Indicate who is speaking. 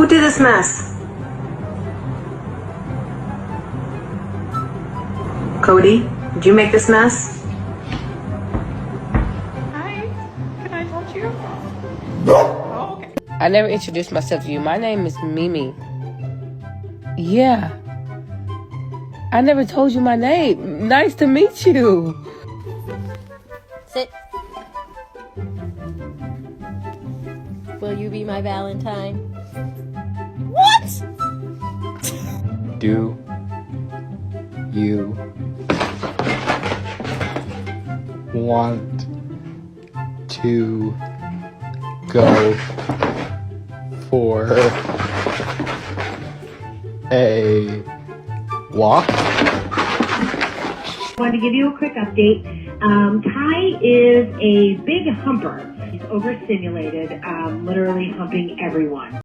Speaker 1: Who did this mess? Cody, did you make this mess?
Speaker 2: Hi, can I touch you? Oh, okay.
Speaker 3: I never introduced myself to you. My name is Mimi. Yeah. I never told you my name. Nice to meet you.
Speaker 4: Sit. Will you be my Valentine? What?
Speaker 5: Do you want to go for a walk?
Speaker 6: Wanted to give you a quick update. Ty is a big humper. He's overstimulated, literally humping everyone.